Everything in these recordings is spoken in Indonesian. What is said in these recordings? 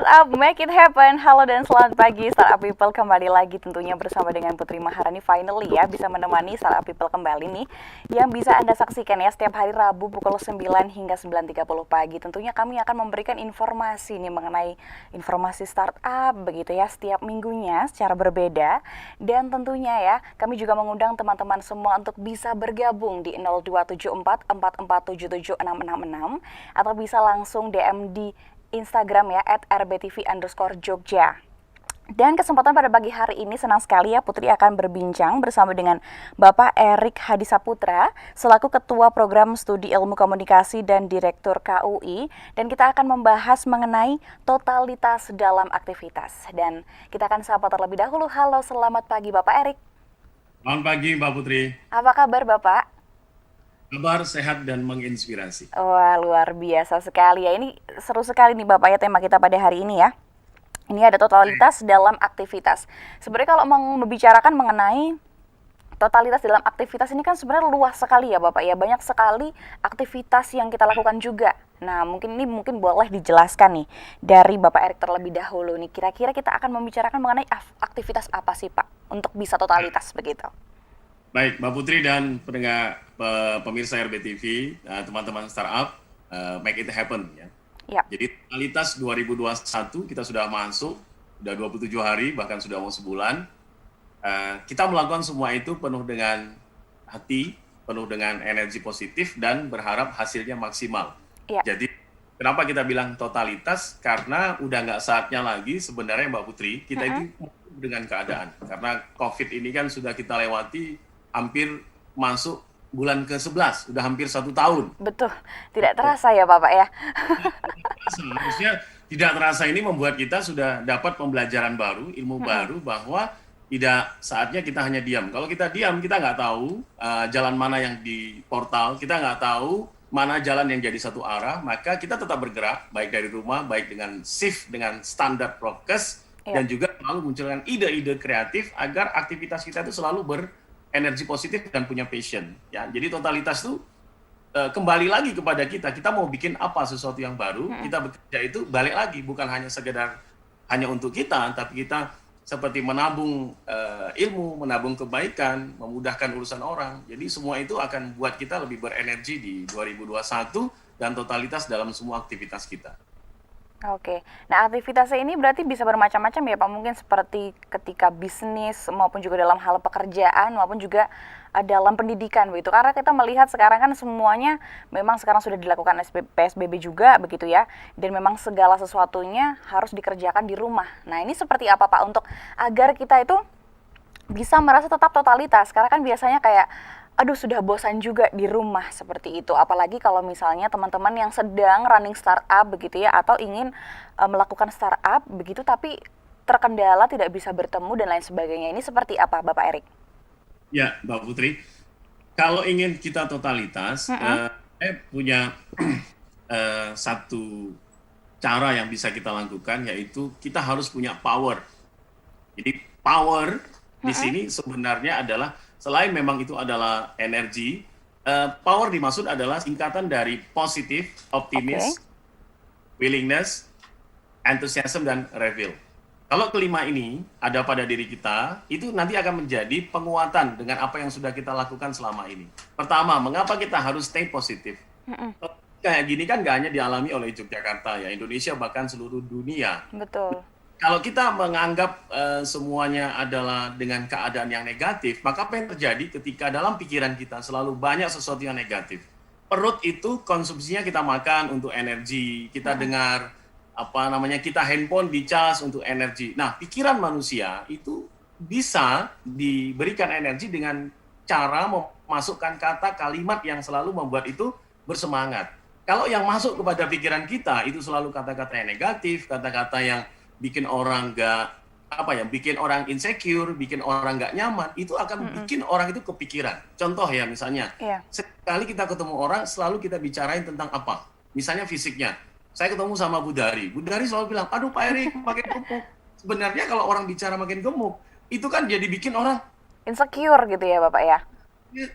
Startup Make It Happen. Halo dan selamat pagi Startup People, kembali lagi tentunya bersama dengan Putri Maharani. Finally ya bisa menemani Startup People kembali nih, yang bisa Anda saksikan ya setiap hari Rabu pukul 9 hingga 9.30 pagi. Tentunya kami akan memberikan informasi nih mengenai informasi startup begitu ya setiap minggunya secara berbeda. Dan tentunya ya kami juga mengundang teman-teman semua untuk bisa bergabung di 0274 4477 666 atau bisa langsung DM di Instagram ya @rbtv_jogja. Dan kesempatan pada pagi hari ini senang sekali ya Putri akan berbincang bersama dengan Bapak Erik Hadisaputra selaku Ketua Program Studi Ilmu Komunikasi dan Direktur KUI, dan kita akan membahas mengenai totalitas dalam aktivitas. Dan kita akan sapa terlebih dahulu. Halo, selamat pagi Bapak Erik. Selamat pagi Mbak Putri, Apa kabar Bapak? kabar sehat dan menginspirasi. Wah, luar biasa sekali ya. Ini seru sekali nih Bapak ya tema kita pada hari ini ya. Ini ada totalitas dalam aktivitas. Sebenarnya kalau membicarakan mengenai totalitas dalam aktivitas ini kan sebenarnya luas sekali ya Bapak ya. Banyak sekali aktivitas yang kita lakukan juga. Nah, mungkin boleh dijelaskan nih dari Bapak Erik terlebih dahulu nih. Kira-kira kita akan membicarakan mengenai aktivitas apa sih Pak untuk bisa totalitas begitu. Baik Mbak Putri dan pendengar pemirsa RBTV, teman-teman startup, make it happen ya. Ya. Jadi totalitas 2021 kita sudah masuk, sudah 27 hari, bahkan sudah mau sebulan. Kita melakukan semua itu penuh dengan hati, penuh dengan energi positif dan berharap hasilnya maksimal. Ya. Jadi kenapa kita bilang totalitas? Karena udah nggak saatnya lagi sebenarnya Mbak Putri, kita itu dengan keadaan. Karena COVID ini kan sudah kita lewati hampir masuk bulan ke-11, udah hampir 1 tahun. Betul. Tidak terasa ya Bapak ya. Harusnya tidak terasa ini membuat kita sudah dapat pembelajaran baru, ilmu baru bahwa tidak saatnya kita hanya diam. Kalau kita diam, kita nggak tahu jalan mana yang di portal, kita nggak tahu mana jalan yang jadi satu arah, maka kita tetap bergerak, baik dari rumah, baik dengan shift, dengan standar prokes, dan juga selalu munculkan ide-ide kreatif agar aktivitas kita itu selalu berenergi positif dan punya passion. Ya, jadi totalitas itu kembali lagi kepada kita mau bikin apa sesuatu yang baru, kita bekerja itu balik lagi, bukan hanya sekedar hanya untuk kita, tapi kita seperti menabung ilmu, menabung kebaikan, memudahkan urusan orang. Jadi semua itu akan buat kita lebih berenergi di 2021 dan totalitas dalam semua aktivitas kita. Oke, nah aktivitasnya ini berarti bisa bermacam-macam ya Pak, mungkin seperti ketika bisnis maupun juga dalam hal pekerjaan maupun juga dalam pendidikan begitu. Karena kita melihat sekarang kan semuanya memang sekarang sudah dilakukan PSBB juga begitu ya, dan memang segala sesuatunya harus dikerjakan di rumah. Nah ini seperti apa Pak untuk agar kita itu bisa merasa tetap totalitas, karena kan biasanya kayak aduh sudah bosan juga di rumah seperti itu, apalagi kalau misalnya teman-teman yang sedang running startup begitu ya, atau ingin melakukan startup begitu tapi terkendala tidak bisa bertemu dan lain sebagainya. Ini seperti apa Bapak Erik? Ya Mbak Putri, kalau ingin kita totalitas, saya punya satu cara yang bisa kita lakukan, yaitu kita harus punya power. Jadi power di sini sebenarnya adalah selain memang itu adalah energi, power dimaksud adalah singkatan dari positif, optimis, willingness, enthusiasm, dan reveal. Kalau kelima ini ada pada diri kita, itu nanti akan menjadi penguatan dengan apa yang sudah kita lakukan selama ini. Pertama, mengapa kita harus stay positif? Kayak gini kan nggak hanya dialami oleh Yogyakarta ya, Indonesia bahkan seluruh dunia. Betul. Kalau kita menganggap semuanya adalah dengan keadaan yang negatif, maka apa yang terjadi ketika dalam pikiran kita selalu banyak sesuatu yang negatif? Perut itu konsumsinya kita makan untuk energi, kita dengar kita handphone dicas untuk energi. Nah, pikiran manusia itu bisa diberikan energi dengan cara memasukkan kata kalimat yang selalu membuat itu bersemangat. Kalau yang masuk kepada pikiran kita itu selalu kata-kata yang negatif, kata-kata yang bikin orang bikin orang insecure, bikin orang nggak nyaman, itu akan bikin orang itu kepikiran. Contoh ya misalnya, sekali kita ketemu orang selalu kita bicarain tentang apa? Misalnya fisiknya. Saya ketemu sama Bu Dari selalu bilang, aduh Pak Erik makin gemuk. Sebenarnya kalau orang bicara makin gemuk, itu kan jadi bikin orang insecure gitu ya Bapak ya.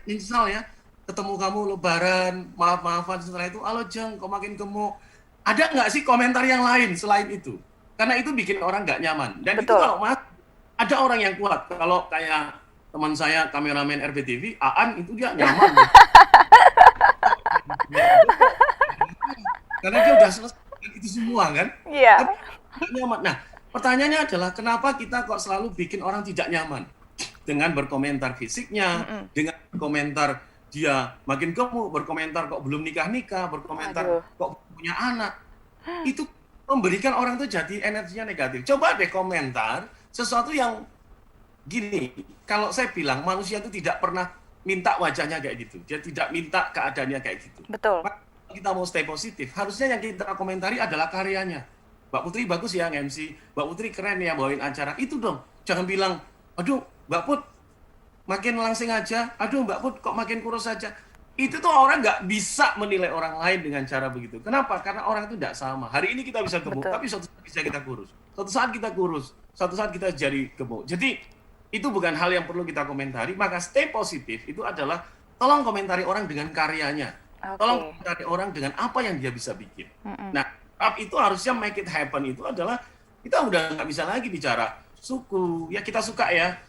Misal ya, ketemu kamu lebaran, maaf-maafan setelah itu, halo Jeng, kok makin gemuk. Ada nggak sih komentar yang lain selain itu? Karena itu bikin orang nggak nyaman. Dan itu Betul. kalau ada orang yang kuat. Kalau kayak teman saya kameramen RBTV, Aan itu dia nyaman. Karena dia udah selesai itu semua kan. Iya. Tapi nggak nyaman. Nah, pertanyaannya adalah kenapa kita kok selalu bikin orang tidak nyaman dengan berkomentar fisiknya, dengan berkomentar dia makin gemuk, berkomentar kok belum nikah-nikah, berkomentar Aduh. kok punya anak. Itu memberikan orang tuh jadi energinya negatif. Coba deh komentar sesuatu yang gini, kalau saya bilang manusia itu tidak pernah minta wajahnya kayak gitu. Dia tidak minta keadaannya kayak gitu. Betul. Maka kalau kita mau stay positif, harusnya yang kita komentari adalah karyanya. Mbak Putri bagus ya MC, Mbak Putri keren ya bawain acara. Itu dong. Jangan bilang, aduh Mbak Put makin langsing aja, aduh Mbak Put kok makin kurus aja. Itu tuh orang nggak bisa menilai orang lain dengan cara begitu. Kenapa? Karena orang itu tidak sama. Hari ini kita bisa gemuk, Betul. tapi suatu saat bisa kita kurus. Suatu saat kita kurus, suatu saat kita jadi gemuk. Jadi itu bukan hal yang perlu kita komentari. Maka stay positif itu adalah tolong komentari orang dengan karyanya. Oke. Tolong komentari orang dengan apa yang dia bisa bikin. Nah, itu harusnya make it happen itu adalah kita udah nggak bisa lagi bicara suku. Ya kita suka ya.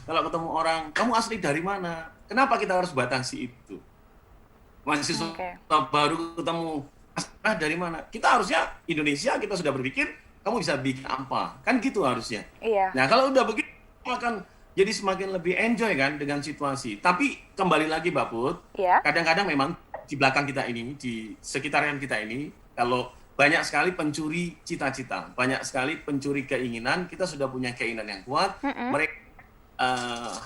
Kalau ketemu orang, kamu asli dari mana? Kenapa kita harus batasi itu? Mahasiswa baru ketemu dari mana? Kita harusnya Indonesia, kita sudah berpikir kamu bisa bikin apa? Kan gitu harusnya. Iya. Nah kalau udah begitu akan jadi semakin lebih enjoy kan dengan situasi. Tapi kembali lagi Mbak Put, Iya. kadang-kadang memang di belakang kita ini, di sekitaran kita ini, kalau banyak sekali pencuri cita-cita, banyak sekali pencuri keinginan, kita sudah punya keinginan yang kuat, mereka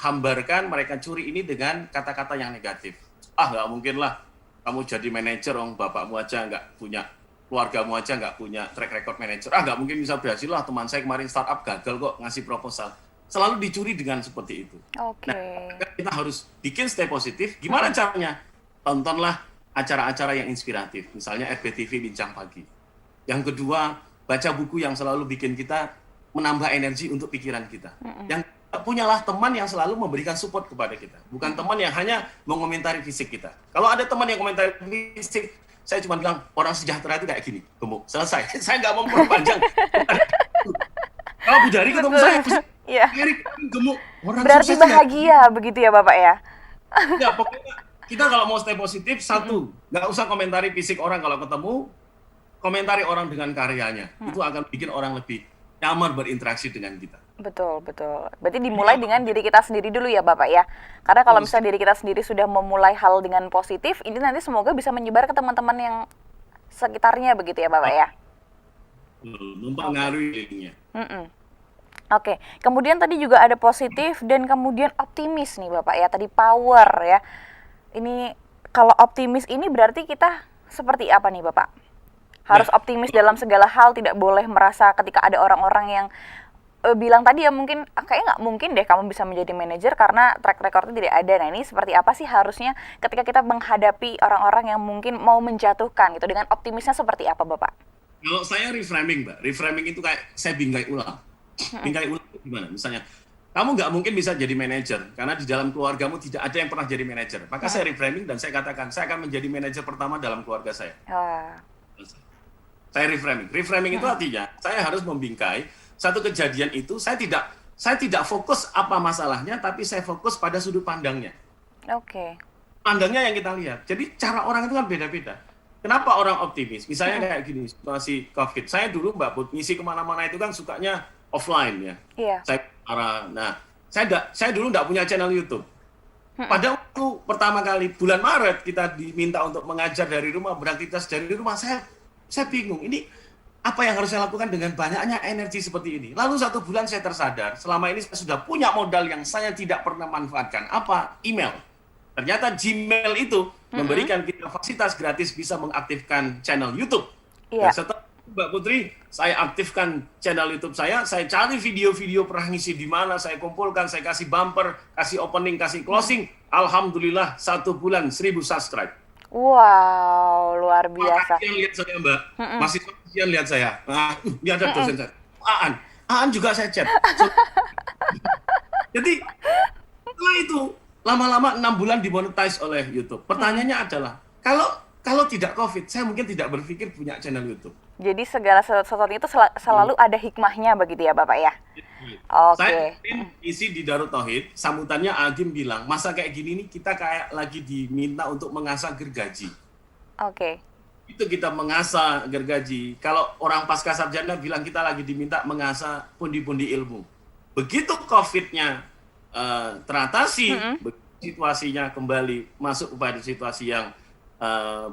hambarkan, mereka curi ini dengan kata-kata yang negatif. Ah nggak mungkin lah, kamu jadi manajer, bapakmu aja nggak punya, keluargamu aja nggak punya track record manajer. Ah nggak mungkin bisa berhasil lah, teman saya kemarin startup gagal kok ngasih proposal. Selalu dicuri dengan seperti itu. Oke. Nah, kita harus bikin stay positif. Gimana caranya? Tontonlah acara-acara yang inspiratif. Misalnya RBTV Bincang Pagi. Yang kedua, baca buku yang selalu bikin kita menambah energi untuk pikiran kita. Yang punyalah teman yang selalu memberikan support kepada kita. Bukan teman yang hanya mengomentari fisik kita. Kalau ada teman yang komentari fisik, saya cuma bilang, orang sejahtera itu kayak gini, gemuk. Selesai. Saya nggak mau memperpanjang. Kalau Budari ketemu saya, Iya. Erik gemuk. Orang Berarti sukses bahagia begitu ya Bapak ya? ya, pokoknya kita kalau mau stay positif, satu, nggak usah komentari fisik orang kalau ketemu, komentari orang dengan karyanya. Itu akan bikin orang lebih nyaman berinteraksi dengan kita. Betul, betul. Berarti dimulai dengan diri kita sendiri dulu ya Bapak ya. Karena kalau misalnya diri kita sendiri sudah memulai hal dengan positif, ini nanti semoga bisa menyebar ke teman-teman yang sekitarnya begitu ya Bapak ya. Mempengaruhi dirinya. Oke, kemudian tadi juga ada positif dan kemudian optimis nih Bapak ya. Tadi power ya. Ini kalau optimis ini berarti kita seperti apa nih Bapak? Harus optimis dalam segala hal, tidak boleh merasa ketika ada orang-orang yang bilang tadi ya mungkin kayaknya nggak mungkin deh kamu bisa menjadi manajer karena track recordnya tidak ada. Nah ini seperti apa sih harusnya ketika kita menghadapi orang-orang yang mungkin mau menjatuhkan gitu, dengan optimisnya seperti apa Bapak? Kalau saya reframing, Mbak. Reframing itu kayak saya bingkai ulang. Bingkai ulang itu gimana? Misalnya, kamu nggak mungkin bisa jadi manajer karena di dalam keluargamu tidak ada yang pernah jadi manajer. Maka saya reframing dan saya katakan, saya akan menjadi manajer pertama dalam keluarga saya. Saya reframing. Reframing itu artinya saya harus membingkai satu kejadian itu. Saya tidak fokus apa masalahnya, tapi saya fokus pada sudut pandangnya. Oke. Pandangnya yang kita lihat. Jadi cara orang itu kan beda-beda. Kenapa orang optimis? Misalnya kayak gini, situasi COVID. Saya dulu Mbak Put, ngisi kemana-mana itu kan sukanya offline ya. Iya. Saya dulu nggak punya channel YouTube. Pada waktu pertama kali bulan Maret kita diminta untuk mengajar dari rumah, beraktivitas dari rumah, saya bingung. Ini apa yang harus saya lakukan dengan banyaknya energi seperti ini? Lalu 1 bulan saya tersadar, selama ini saya sudah punya modal yang saya tidak pernah manfaatkan. Apa? Email. Ternyata Gmail itu memberikan kita fasilitas gratis bisa mengaktifkan channel YouTube. Iya. Dan setelah Mbak Putri, saya aktifkan channel YouTube saya cari video-video pernah ngisi di mana, saya kumpulkan, saya kasih bumper, kasih opening, kasih closing. Alhamdulillah 1 bulan 1000 subscribe. Wow, luar biasa. Makasih yang lihat saya Mbak, masih yang lihat saya. Nah, ini ada dosen saya. Aan juga saya chat. Jadi setelah itu lama-lama 6 bulan dimonetize oleh YouTube. Pertanyaannya adalah Kalau tidak COVID, saya mungkin tidak berpikir punya channel YouTube. Jadi segala sesuatu itu selalu ada hikmahnya begitu ya Bapak ya? Saya Oke. isi di Darut Tauhid, sambutannya Agim bilang, masa kayak gini nih kita kayak lagi diminta untuk mengasah gergaji. Oke. Itu kita mengasah gergaji. Kalau orang pasca sarjana bilang kita lagi diminta mengasah pundi-pundi ilmu. Begitu COVID-nya teratasi, situasinya kembali masuk kepada situasi yang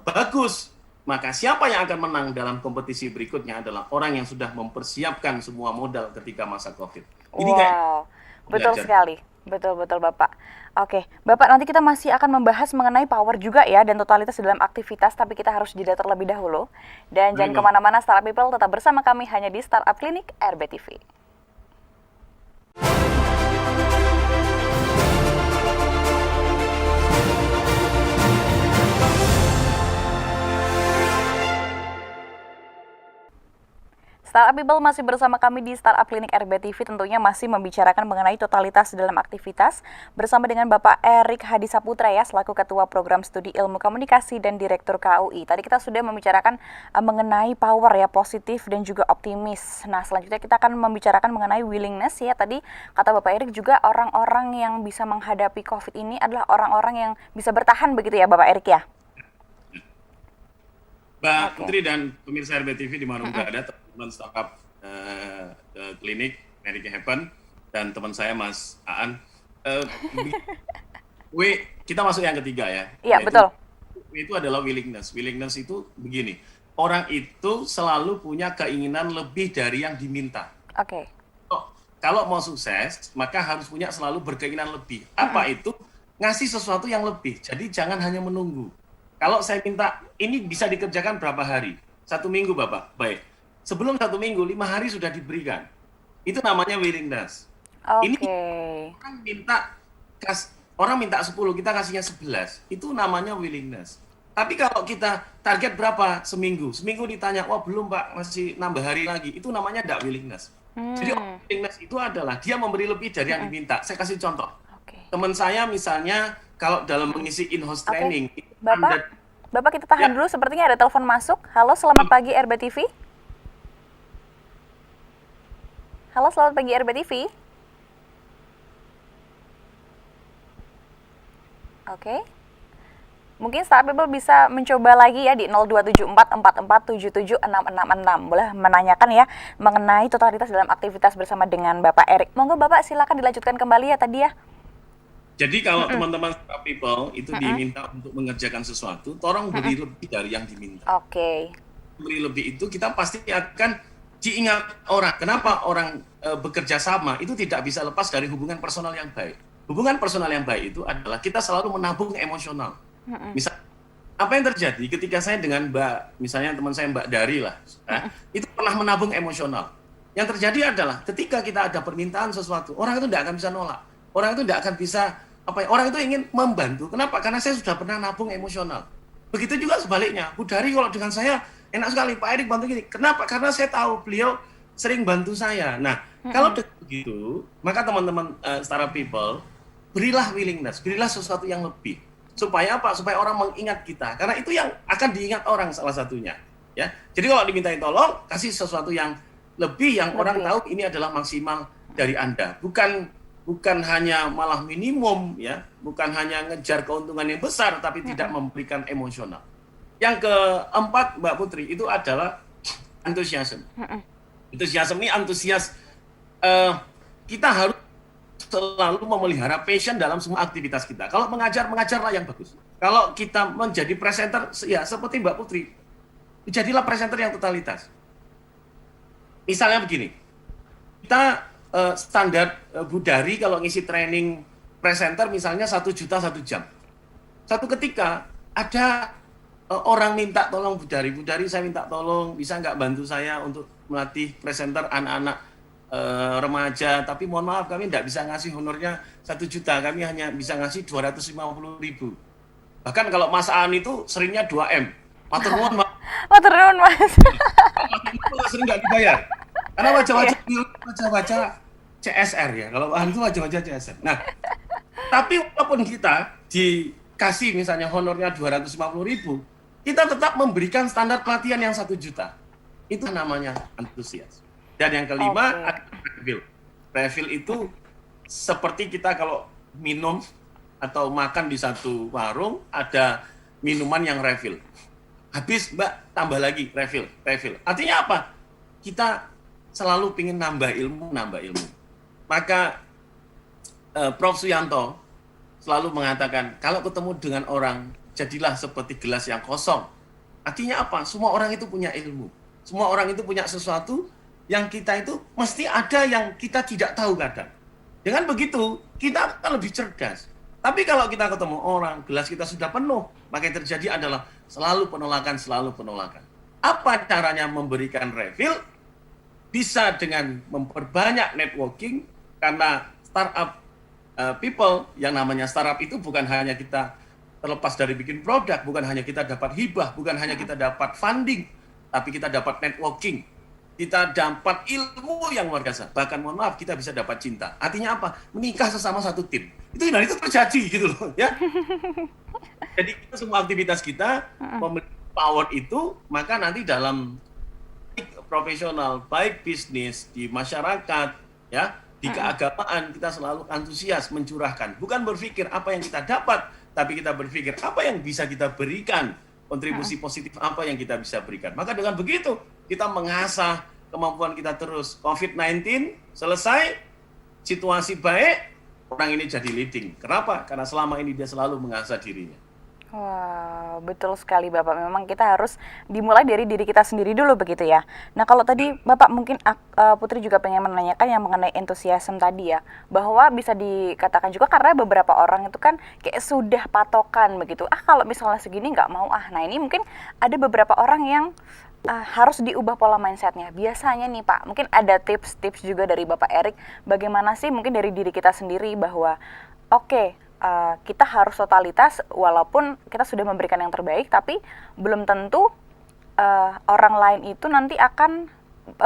bagus, maka siapa yang akan menang dalam kompetisi berikutnya adalah orang yang sudah mempersiapkan semua modal ketika masa COVID. Ini kayak Wow, betul belajar. sekali. Betul-betul Bapak. Oke, Bapak nanti kita masih akan membahas mengenai power juga ya dan totalitas dalam aktivitas, tapi kita harus jeda terlebih dahulu. Dan jangan Baik, Bang. kemana-mana Startup People, tetap bersama kami hanya di Startup Clinic RBTV. Startup People masih bersama kami di Startup Clinic RBTV, tentunya masih membicarakan mengenai totalitas dalam aktivitas bersama dengan Bapak Erik Hadi Saputra ya, selaku Ketua Program Studi Ilmu Komunikasi dan Direktur KUI. Tadi kita sudah membicarakan mengenai power ya, positif dan juga optimis. Nah, selanjutnya kita akan membicarakan mengenai willingness ya. Tadi kata Bapak Erik juga orang-orang yang bisa menghadapi COVID ini adalah orang-orang yang bisa bertahan begitu ya Bapak Erik ya? Mbak Oke. Putri dan pemirsa RBTV di mana berada, teman-teman startup klinik Medica Happen dan teman saya Mas Aan. Eh, kita masuk yang ketiga ya. Iya, Yaitu, betul. itu adalah willingness. Willingness itu begini, orang itu selalu punya keinginan lebih dari yang diminta. Oke. Kalau mau sukses, maka harus punya selalu berkeinginan lebih. Apa itu? Ngasih sesuatu yang lebih. Jadi jangan hanya menunggu. Kalau saya minta, ini bisa dikerjakan berapa hari? 1 minggu, Bapak. Baik. Sebelum 1 minggu, 5 hari sudah diberikan. Itu namanya willingness. Ini Oke. orang minta 10, kita kasihnya 11. Itu namanya willingness. Tapi kalau kita target berapa seminggu? Seminggu ditanya, wah belum Pak, masih nambah hari lagi. Itu namanya tidak willingness. Jadi willingness itu adalah dia memberi lebih dari yang diminta. Saya kasih contoh. Oke. Teman saya misalnya kalau dalam mengisi in-house Oke. training, Bapak kita tahan Ya. dulu, sepertinya ada telepon masuk. Halo, selamat pagi RBTV. Halo, selamat pagi RBTV. Oke. Mungkin Startup People bisa mencoba lagi ya di 027444776666. Boleh menanyakan ya mengenai totalitas dalam aktivitas bersama dengan Bapak Erik. Monggo Bapak silakan dilanjutkan kembali ya tadi ya. jadi kalau teman-teman startup people itu diminta untuk mengerjakan sesuatu, tolong beri lebih dari yang diminta. Oke. Beri lebih itu kita pasti akan diingat orang. Kenapa orang bekerja sama itu tidak bisa lepas dari hubungan personal yang baik. Hubungan personal yang baik itu adalah kita selalu menabung emosional. Misal, apa yang terjadi ketika saya dengan misalnya teman saya Mbak Dari lah, itu pernah menabung emosional. Yang terjadi adalah ketika kita ada permintaan sesuatu, orang itu tidak akan bisa nolak. Orang itu tidak akan bisa, orang itu ingin membantu. Kenapa? Karena saya sudah pernah nabung emosional. Begitu juga sebaliknya. Bu Dari kalau dengan saya, enak sekali, Pak Erik bantu gini. Kenapa? Karena saya tahu beliau sering bantu saya. Nah, kalau begitu, maka teman-teman startup people, berilah willingness, berilah sesuatu yang lebih. Supaya apa? Supaya orang mengingat kita. Karena itu yang akan diingat orang salah satunya. Ya. Jadi kalau dimintain tolong, kasih sesuatu yang lebih yang orang tahu ini adalah maksimal dari Anda. Bukan hanya malah minimum ya, bukan hanya ngejar keuntungan yang besar tapi tidak memberikan emosional. Yang keempat Mbak Putri itu adalah antusiasme. Antusiasme ini antusias kita harus selalu memelihara passion dalam semua aktivitas kita. Kalau mengajarlah yang bagus. Kalau kita menjadi presenter ya seperti Mbak Putri, jadilah presenter yang totalitas. Misalnya begini, kita standar Bu Dari kalau ngisi training presenter misalnya 1 juta 1 jam. Satu ketika ada orang minta tolong Bu Dari saya minta tolong bisa nggak bantu saya untuk melatih presenter anak-anak remaja, tapi mohon maaf kami tidak bisa ngasih honornya 1 juta, kami hanya bisa ngasih 250.000. Bahkan kalau Mas Aan itu seringnya 2M. Matur nuwun Mas. Matur nuwun Mas. Sering nggak dibayar. Karena wajah-wajah CSR ya, kalau Aan itu wajah-wajah CSR. Nah, tapi walaupun kita dikasih misalnya honornya 250.000, kita tetap memberikan standar pelatihan yang 1 juta. Itu namanya antusias. Dan yang kelima, ada refill. Refill itu seperti kita kalau minum atau makan di satu warung, ada minuman yang refill. Habis, Mbak, tambah lagi refill. Artinya apa? Kita selalu ingin nambah ilmu. Maka Prof. Suyanto selalu mengatakan, kalau ketemu dengan orang, jadilah seperti gelas yang kosong. Artinya apa? Semua orang itu punya ilmu. Semua orang itu punya sesuatu yang kita itu mesti ada yang kita tidak tahu kadang. Dengan begitu, kita akan lebih cerdas. Tapi kalau kita ketemu orang, gelas kita sudah penuh, maka yang terjadi adalah selalu penolakan. Apa caranya memberikan refill? Bisa dengan memperbanyak networking, karena startup people, yang namanya startup itu bukan hanya kita terlepas dari bikin produk, bukan hanya kita dapat hibah, bukan hanya kita dapat funding, tapi kita dapat networking. Kita dapat ilmu yang luar biasa. Bahkan mohon maaf, kita bisa dapat cinta. Artinya apa? Menikah sesama satu tim. Itu terjadi gitu loh, ya. Jadi kita semua aktivitas kita memiliki power itu, maka nanti dalam baik profesional, baik bisnis, di masyarakat, ya, di keagamaan kita selalu antusias mencurahkan. Bukan berpikir apa yang kita dapat, tapi kita berpikir apa yang bisa kita berikan, kontribusi positif apa yang kita bisa berikan. Maka dengan begitu kita mengasah kemampuan kita terus. COVID-19 selesai, situasi baik, orang ini jadi leading. Kenapa? Karena selama ini dia selalu mengasah dirinya. Wah, betul sekali Bapak. Memang kita harus dimulai dari diri kita sendiri dulu begitu ya. Nah, kalau tadi Bapak mungkin Putri juga pengen menanyakan yang mengenai entusiasme tadi ya, bahwa bisa dikatakan juga karena beberapa orang itu kan kayak sudah patokan begitu. Kalau misalnya segini nggak mau Nah, ini mungkin ada beberapa orang yang harus diubah pola mindsetnya. Biasanya nih Pak, mungkin ada tips-tips juga dari Bapak Erik, bagaimana sih mungkin dari diri kita sendiri bahwa kita harus totalitas walaupun kita sudah memberikan yang terbaik, tapi belum tentu orang lain itu nanti akan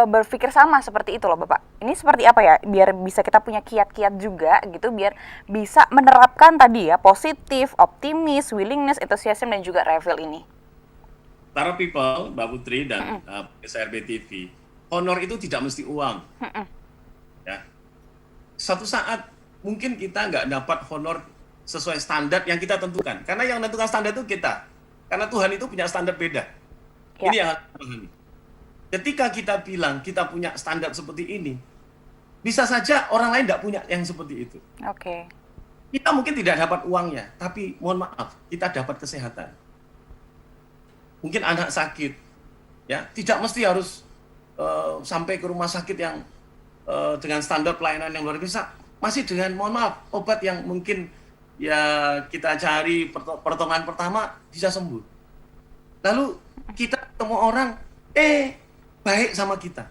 berpikir sama seperti itu loh Bapak. Ini seperti apa ya, biar bisa kita punya kiat-kiat juga gitu, biar bisa menerapkan tadi ya, positif, optimis, willingness, enthusiasm, dan juga refill ini. Para people, Mbak Putri dan SRB TV, honor itu tidak mesti uang. Ya. Suatu saat mungkin kita nggak dapat honor sesuai standar yang kita tentukan. Karena yang menentukan standar itu kita. Karena Tuhan itu punya standar beda. Ya. Ini yang harus dipahami. Ketika kita bilang kita punya standar seperti ini, bisa saja orang lain tidak punya yang seperti itu. Oke. Kita mungkin tidak dapat uangnya, tapi mohon maaf, kita dapat kesehatan. Mungkin anak sakit, ya tidak mesti harus sampai ke rumah sakit yang dengan standar pelayanan yang luar biasa. Masih dengan mohon maaf, obat yang mungkin ya kita cari pertolongan pertama bisa sembuh. Lalu kita ketemu orang, baik sama kita.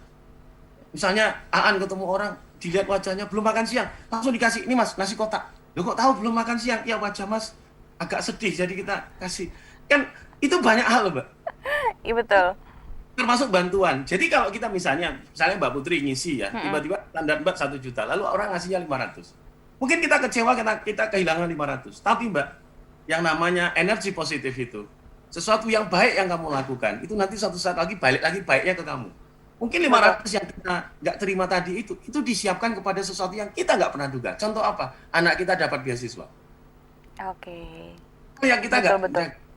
Misalnya Aan ketemu orang, dilihat wajahnya belum makan siang, langsung dikasih, ini Mas, nasi kotak. Loh kok tahu belum makan siang? Ya wajah Mas agak sedih, jadi kita kasih. Kan itu banyak hal, Mbak. Iya betul. Termasuk bantuan. Jadi kalau kita misalnya Mbak Putri ngisi ya, tiba-tiba standar Mbak 1 juta, lalu orang ngasihnya 500. Mungkin kita kecewa karena kita kehilangan 500. Tapi Mbak, yang namanya energi positif itu, sesuatu yang baik yang kamu lakukan, itu nanti suatu saat lagi balik lagi baiknya ke kamu. Mungkin 500 yang kita nggak terima tadi itu disiapkan kepada sesuatu yang kita nggak pernah duga. Contoh apa? Anak kita dapat beasiswa. Oke. Yang kita nggak.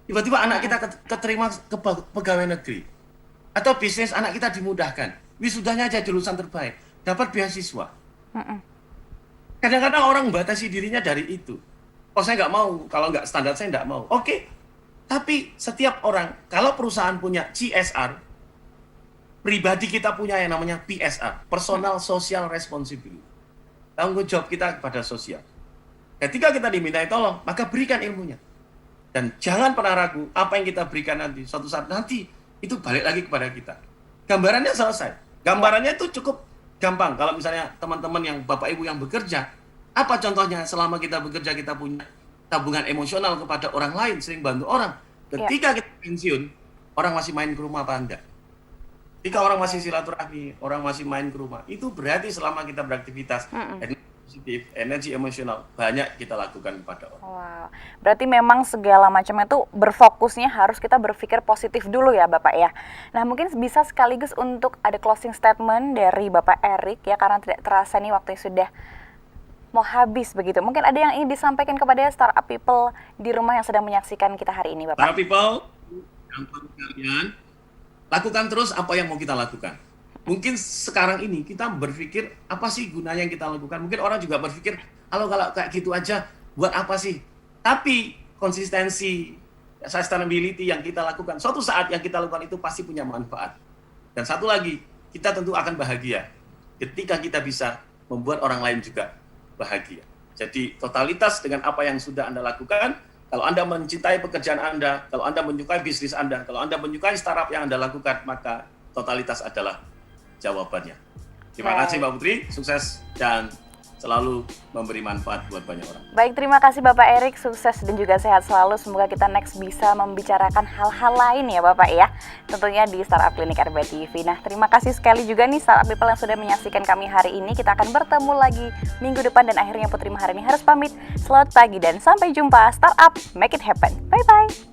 Tiba-tiba anak kita keterima ke pegawai negeri. Atau bisnis anak kita dimudahkan. Wisudanya aja lulusan terbaik. Dapat beasiswa. Kadang-kadang orang membatasi dirinya dari itu. Oh saya nggak mau, kalau nggak standar saya nggak mau. Oke. Tapi setiap orang, kalau perusahaan punya CSR, pribadi kita punya yang namanya PSR. Personal Social Responsibility. Tanggung jawab kita kepada sosial. Ketika kita dimintai tolong, maka berikan ilmunya. Dan jangan pernah ragu, apa yang kita berikan nanti, suatu saat nanti, itu balik lagi kepada kita. Gambarannya selesai. Gambarannya itu cukup gampang. Kalau misalnya teman-teman yang Bapak Ibu yang bekerja, apa contohnya selama kita bekerja kita punya tabungan emosional kepada orang lain, sering bantu orang. Ketika kita pensiun, orang masih main ke rumah apa enggak? Ketika orang masih silaturahmi, orang masih main ke rumah, itu berarti selama kita beraktivitas, jadi positif, energi emosional banyak kita lakukan kepada orang. Wow, berarti memang segala macamnya tuh berfokusnya harus kita berpikir positif dulu ya Bapak ya. Nah mungkin bisa sekaligus untuk ada closing statement dari Bapak Erik ya, karena tidak terasa nih waktunya sudah mau habis begitu. Mungkin ada yang ingin disampaikan kepada startup people di rumah yang sedang menyaksikan kita hari ini Bapak. Para people, yang kalian lakukan terus apa yang mau kita lakukan. Mungkin sekarang ini kita berpikir apa sih gunanya yang kita lakukan. Mungkin orang juga berpikir, kalau kayak gitu aja buat apa sih? Tapi konsistensi, sustainability yang kita lakukan, suatu saat yang kita lakukan itu pasti punya manfaat. Dan satu lagi, kita tentu akan bahagia ketika kita bisa membuat orang lain juga bahagia. Jadi totalitas dengan apa yang sudah Anda lakukan. Kalau Anda mencintai pekerjaan Anda, kalau Anda menyukai bisnis Anda, kalau Anda menyukai startup yang Anda lakukan, maka totalitas adalah jawabannya. Terima kasih Mbak Putri, sukses dan selalu memberi manfaat buat banyak orang. Baik, terima kasih Bapak Erik, sukses dan juga sehat selalu. Semoga kita next bisa membicarakan hal-hal lain ya Bapak ya, tentunya di Startup Clinic RBA TV. Nah, terima kasih sekali juga nih Startup People yang sudah menyaksikan kami hari ini. Kita akan bertemu lagi minggu depan dan akhirnya Putri Maharani harus pamit. Selamat pagi dan sampai jumpa. Startup, make it happen. Bye-bye.